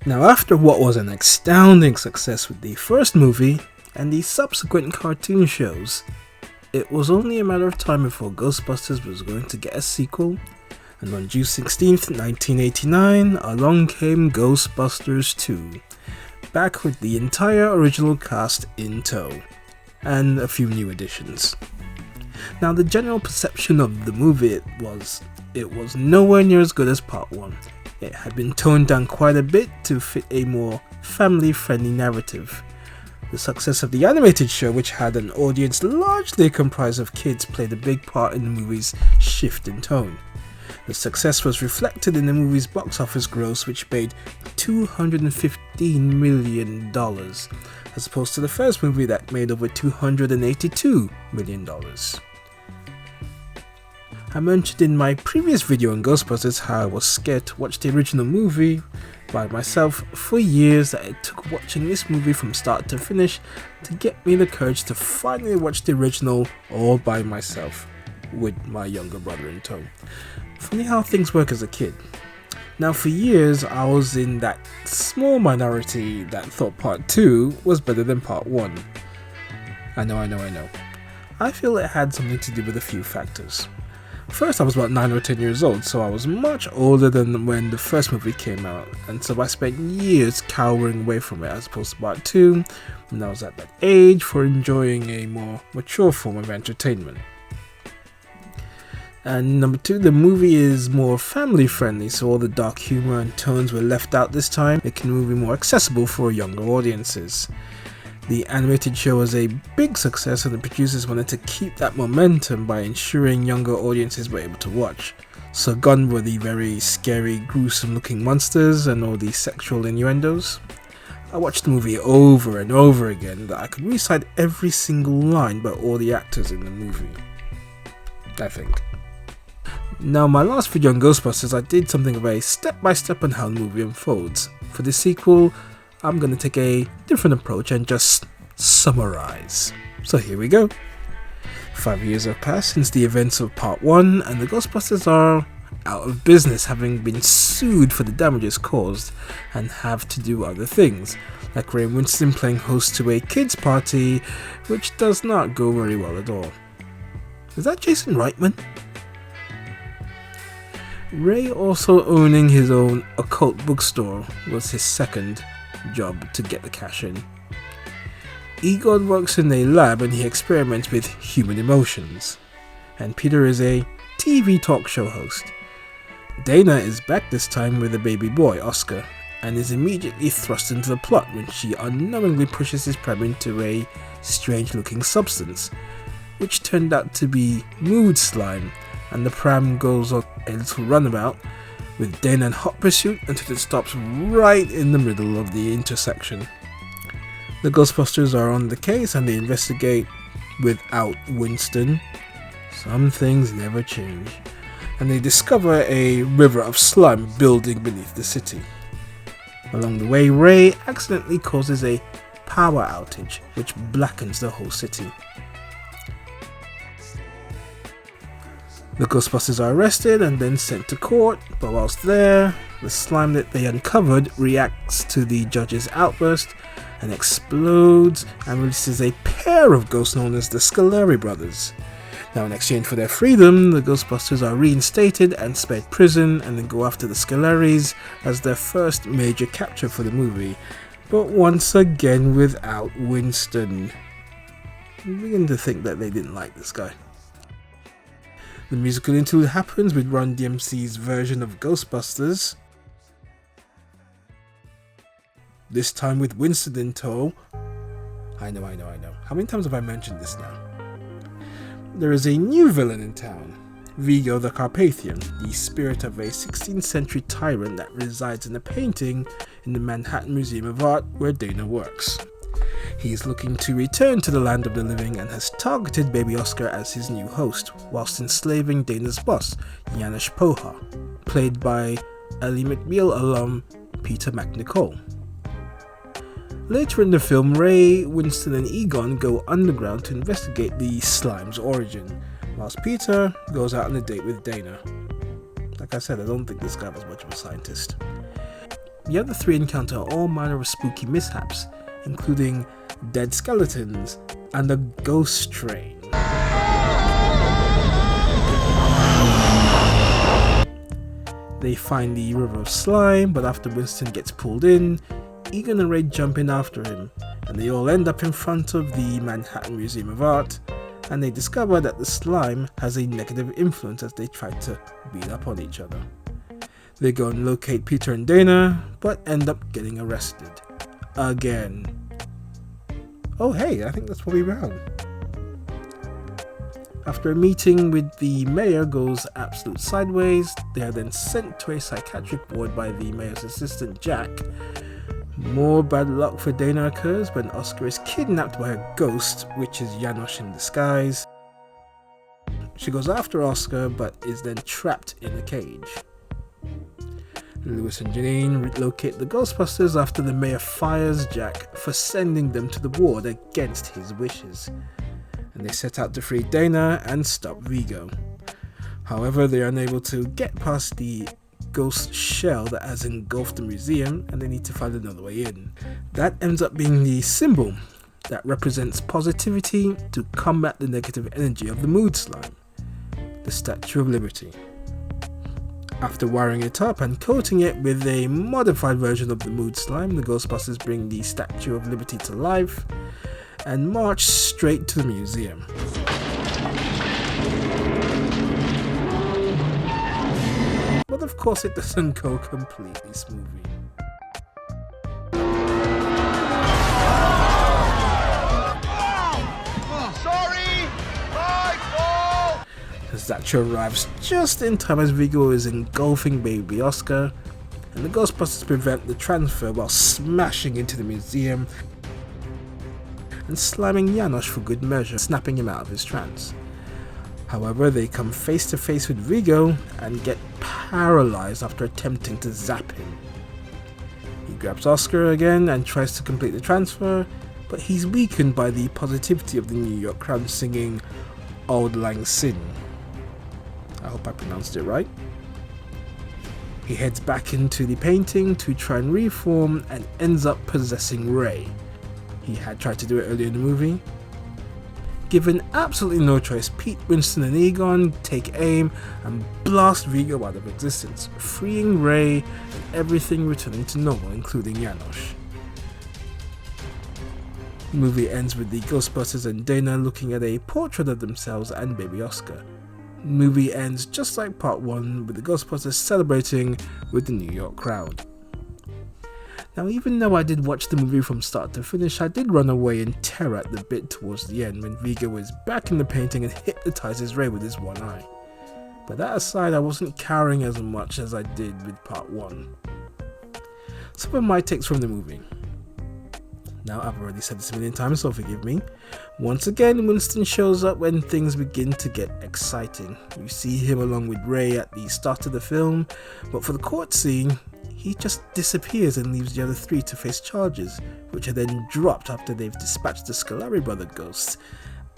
Now, after what was an astounding success with the first movie and the subsequent cartoon shows, it was only a matter of time before Ghostbusters was going to get a sequel, and on June 16th, 1989, along came Ghostbusters 2, back with the entire original cast in tow, and a few new additions. Now, the general perception of the movie was it was nowhere near as good as Part 1. It had been toned down quite a bit to fit a more family-friendly narrative. The success of the animated show, which had an audience largely comprised of kids, played a big part in the movie's shift in tone. The success was reflected in the movie's box office gross, which made $215 million, as opposed to the first movie that made over $282 million. I mentioned in my previous video on Ghostbusters how I was scared to watch the original movie by myself for years, that it took watching this movie from start to finish to get me the courage to finally watch the original all by myself, with my younger brother in tow. Funny how things work as a kid. Now, for years I was in that small minority that thought Part 2 was better than Part 1. I know. I feel it had something to do with a few factors. First, I was about 9 or 10 years old, so I was much older than when the first movie came out, and so I spent years cowering away from it, as opposed to Part 2, when I was at that age for enjoying a more mature form of entertainment. And number 2, the movie is more family friendly, so all the dark humor and tones were left out this time, making the movie more accessible for younger audiences. The animated show was a big success, and the producers wanted to keep that momentum by ensuring younger audiences were able to watch. So gone were the very scary, gruesome looking monsters and all the sexual innuendos. I watched the movie over and over again that I could recite every single line by all the actors in the movie, I think. Now, my last video on Ghostbusters, I did something of a step-by-step on how the movie unfolds. For this sequel, I'm going to take a different approach and just summarize. So here we go. 5 years have passed since the events of Part 1, and the Ghostbusters are out of business, having been sued for the damages caused, and have to do other things, like Ray and Winston playing host to a kids party, which does not go very well at all. Is that Jason Reitman? Ray also owning his own occult bookstore was his second job to get the cash in. Egon works in a lab and he experiments with human emotions. And Peter is a TV talk show host. Dana is back this time with a baby boy, Oscar, and is immediately thrust into the plot when she unknowingly pushes his pram into a strange looking substance, which turned out to be mood slime, and the pram goes on a little runabout with Dana in hot pursuit until it stops right in the middle of the intersection. The Ghostbusters are on the case and they investigate without Winston. Some things never change. And they discover a river of slime building beneath the city. Along the way, Ray accidentally causes a power outage which blackens the whole city. The Ghostbusters are arrested and then sent to court, but whilst there, the slime that they uncovered reacts to the judge's outburst and explodes and releases a pair of ghosts known as the Scoleri brothers. Now, in exchange for their freedom, the Ghostbusters are reinstated and spared prison, and then go after the Scaleris as their first major capture for the movie, but once again without Winston. I'm beginning to think that they didn't like this guy. The musical interlude happens with Run DMC's version of Ghostbusters, this time with Winston in tow. I know. How many times have I mentioned this now? There is a new villain in town, Vigo the Carpathian, the spirit of a 16th century tyrant that resides in a painting in the Manhattan Museum of Art where Dana works. He is looking to return to the land of the living and has targeted baby Oscar as his new host, whilst enslaving Dana's boss, Janusz Poha, played by Ally McBeal alum Peter McNicol. Later in the film, Ray, Winston and Egon go underground to investigate the slime's origin, whilst Peter goes out on a date with Dana. Like I said, I don't think this guy was much of a scientist. The other three encounter all manner of spooky mishaps, including dead skeletons and a ghost train. They find the river of slime, but after Winston gets pulled in, Egon and Ray jump in after him, and they all end up in front of the Manhattan Museum of Art, and they discover that the slime has a negative influence as they try to beat up on each other. They go and locate Peter and Dana, but end up getting arrested. Again. Oh hey, I think that's Bobby Brown. After a meeting with the mayor goes absolute sideways, they are then sent to a psychiatric ward by the mayor's assistant Jack. More bad luck for Dana occurs when Oscar is kidnapped by a ghost, which is Janosch in disguise. She goes after Oscar, but is then trapped in a cage. Lewis and Janine locate the Ghostbusters after the mayor fires Jack for sending them to the ward against his wishes, and they set out to free Dana and stop Vigo. However, they are unable to get past the ghost shell that has engulfed the museum, and they need to find another way in. That ends up being the symbol that represents positivity to combat the negative energy of the mood slime, the Statue of Liberty. After wiring it up and coating it with a modified version of the mood slime, the Ghostbusters bring the Statue of Liberty to life and march straight to the museum. But of course it doesn't go completely smoothly. The statue arrives just in time as Vigo is engulfing baby Oscar, and the Ghostbusters prevent the transfer while smashing into the museum and slamming Janosch for good measure, snapping him out of his trance. However, they come face to face with Vigo and get paralyzed after attempting to zap him. He grabs Oscar again and tries to complete the transfer, but he's weakened by the positivity of the New York crowd singing Auld Lang Syne. I hope I pronounced it right. He heads back into the painting to try and reform and ends up possessing Ray. He had tried to do it earlier in the movie. Given absolutely no choice, Pete, Winston and Egon take aim and blast Vigo out of existence, freeing Ray and everything returning to normal, including Janosch. The movie ends with the Ghostbusters and Dana looking at a portrait of themselves and baby Oscar. The movie ends just like part 1, with the Ghostbusters celebrating with the New York crowd. Now, even though I did watch the movie from start to finish, I did run away in terror at the bit towards the end when Vigo is back in the painting and hypnotizes Ray with his one eye. But that aside, I wasn't cowering as much as I did with part 1. Some of my takes from the movie. Now, I've already said this a million times, so forgive me. Once again, Winston shows up when things begin to get exciting. You see him along with Ray at the start of the film, but for the court scene, he just disappears and leaves the other three to face charges, which are then dropped after they've dispatched the Scolari brother ghosts,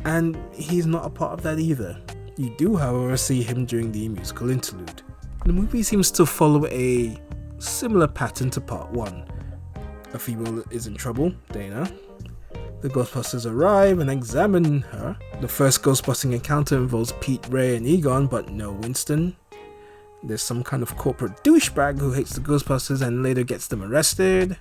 and he's not a part of that either. You do, however, see him during the musical interlude. The movie seems to follow a similar pattern to part 1. A female is in trouble, Dana. The Ghostbusters arrive and examine her. The first Ghostbusting encounter involves Pete, Ray and Egon, but no Winston. There's some kind of corporate douchebag who hates the Ghostbusters and later gets them arrested.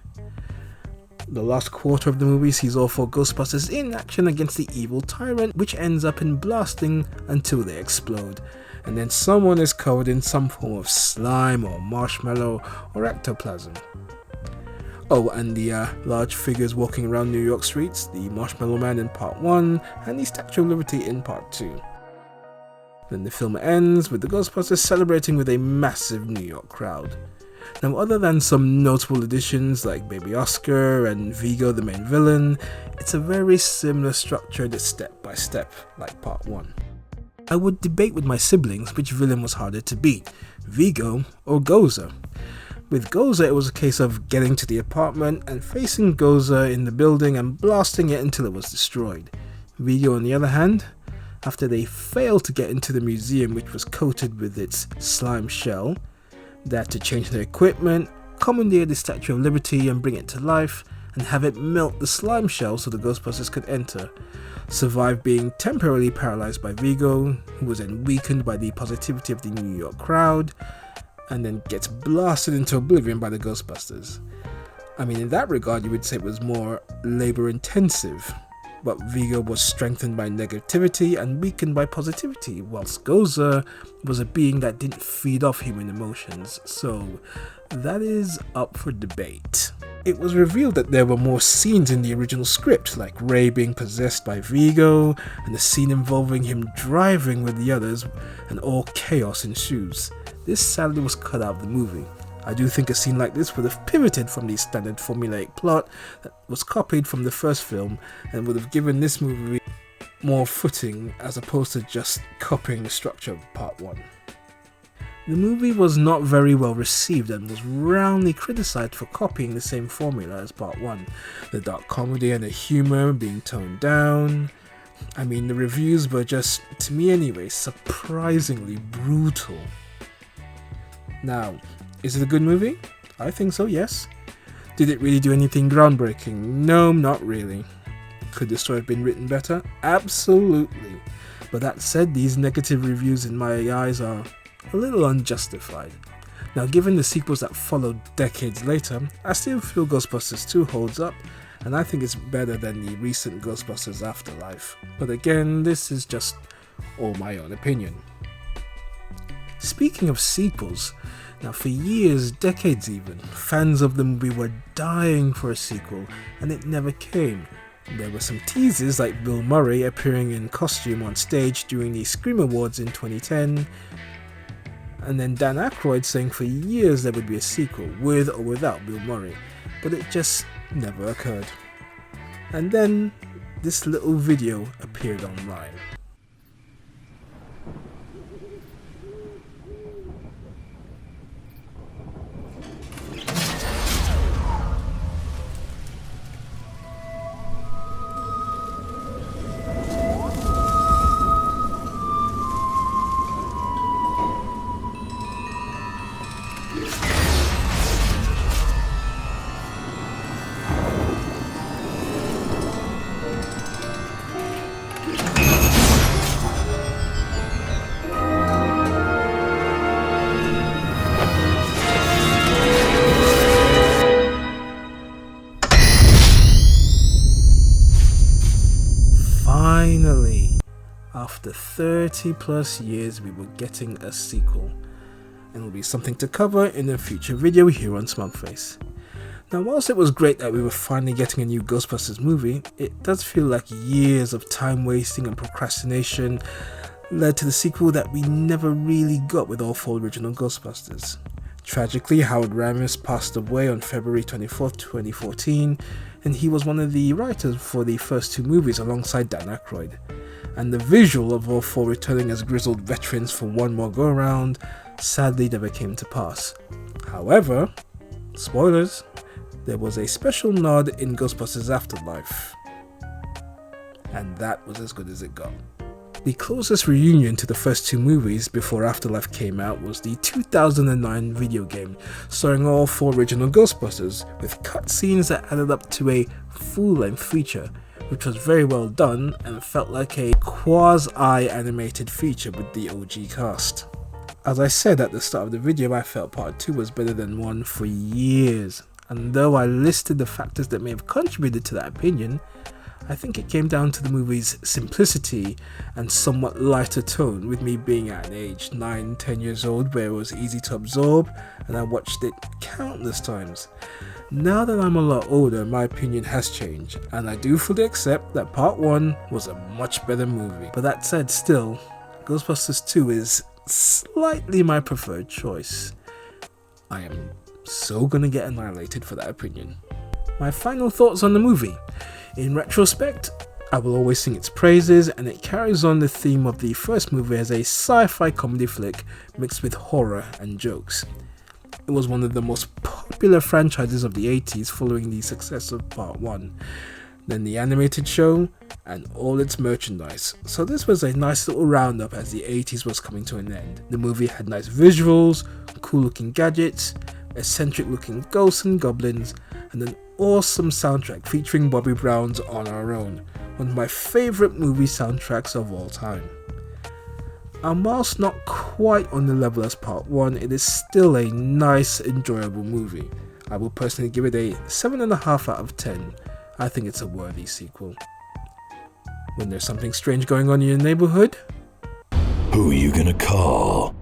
The last quarter of the movie sees all 4 Ghostbusters in action against the evil tyrant, which ends up in blasting until they explode. And then someone is covered in some form of slime or marshmallow or ectoplasm. Oh, and the large figures walking around New York streets, the Marshmallow Man in part 1 and the Statue of Liberty in part 2. Then the film ends with the Ghostbusters celebrating with a massive New York crowd. Now, other than some notable additions like Baby Oscar and Vigo the main villain, it's a very similar structured step by step like part 1. I would debate with my siblings which villain was harder to beat, Vigo or Gozer. With Gozer, it was a case of getting to the apartment and facing Gozer in the building and blasting it until it was destroyed. Vigo, on the other hand, after they failed to get into the museum, which was coated with its slime shell, they had to change their equipment commandeer the Statue of Liberty and bring it to life, and have it melt the slime shell so the Ghostbusters could enter, survive being temporarily paralyzed by Vigo, who was then weakened by the positivity of the New York crowd, and then gets blasted into oblivion by the Ghostbusters. I mean, in that regard, you would say it was more labor intensive, but Vigo was strengthened by negativity and weakened by positivity, whilst Gozer was a being that didn't feed off human emotions, so that is up for debate. It was revealed that there were more scenes in the original script, like Ray being possessed by Vigo, and the scene involving him driving with the others, and all chaos ensues. This sadly was cut out of the movie. I do think a scene like this would have pivoted from the standard formulaic plot that was copied from the first film, and would have given this movie more footing as opposed to just copying the structure of part 1. The movie was not very well received and was roundly criticised for copying the same formula as part 1, the dark comedy and the humour being toned down. I mean, the reviews were just, to me anyway, surprisingly brutal. Now, is it a good movie? I think so, yes. Did it really do anything groundbreaking? No, not really. Could the story have been written better? Absolutely. But that said, these negative reviews in my eyes are a little unjustified. Now, given the sequels that followed decades later, I still feel Ghostbusters 2 holds up, and I think it's better than the recent Ghostbusters Afterlife. But again, this is just all my own opinion. Speaking of sequels, now for years, decades even, fans of the movie were dying for a sequel, and it never came. There were some teases like Bill Murray appearing in costume on stage during the Scream Awards in 2010, and then Dan Aykroyd saying for years there would be a sequel, with or without Bill Murray, but it just never occurred. And then this little video appeared online. Finally, after 30 plus years, we were getting a sequel, and will be something to cover in a future video here on Smugface. Now, whilst it was great that we were finally getting a new Ghostbusters movie, it does feel like years of time wasting and procrastination led to the sequel that we never really got with all 4 original Ghostbusters. Tragically, Howard Ramis passed away on February 24th, 2014, and he was one of the writers for the first 2 movies alongside Dan Aykroyd. And the visual of all 4 returning as grizzled veterans for one more go-around sadly never came to pass. However, spoilers, there was a special nod in Ghostbusters Afterlife, and that was as good as it got. The closest reunion to the first 2 movies before Afterlife came out was the 2009 video game, starring all 4 original Ghostbusters, with cutscenes that added up to a full-length feature, which was very well done and felt like a quasi-animated feature with the OG cast. As I said at the start of the video, I felt part 2 was better than 1 for years, and though I listed the factors that may have contributed to that opinion, I think it came down to the movie's simplicity and somewhat lighter tone, with me being at an age 9-10 years old where it was easy to absorb and I watched it countless times. Now that I'm a lot older, my opinion has changed, and I do fully accept that part 1 was a much better movie. But that said, still, Ghostbusters 2 is slightly my preferred choice. I am so gonna get annihilated for that opinion. My final thoughts on the movie. In retrospect, I will always sing its praises, and it carries on the theme of the first movie as a sci-fi comedy flick mixed with horror and jokes. It was one of the most popular franchises of the 80s following the success of part 1, then the animated show, and all its merchandise. So this was a nice little roundup as the 80s was coming to an end. The movie had nice visuals, cool looking gadgets, eccentric looking ghosts and goblins, and an awesome soundtrack featuring Bobby Brown's On Our Own, one of my favourite movie soundtracks of all time. And whilst not quite on the level as part 1, it is still a nice, enjoyable movie. I will personally give it a 7.5 out of 10. I think it's a worthy sequel. When there's something strange going on in your neighbourhood, who are you gonna call?